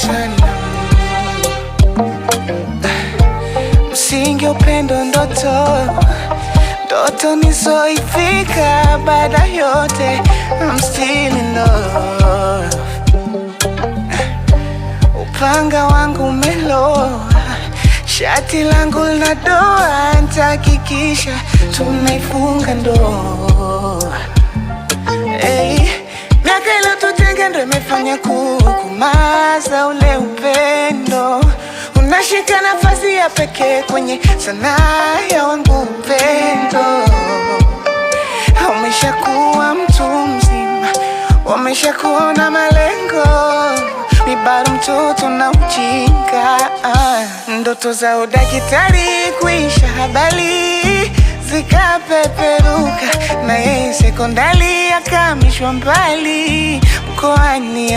sana. Msingi upendo ndoto, ndoto nisoifika. Baada yote I'm still in love. Upanga wangu umeloa, shati langu lina doa. Nitahakikisha tunaifunga ndoa. Miaka iliyotutenga ndo imefanya kukumaza ule upendo. Unashika nafasi ya pekee kwenye sanaa ya wangu upendo. Umeshakuwa mtu mzima, umeshakuwa na malengo. Mi bado mtoto na ujinga. Ndoto za udaktari kuisha, habari zikapeperuka, na yeye sekondari akamishwa mbali mkoani.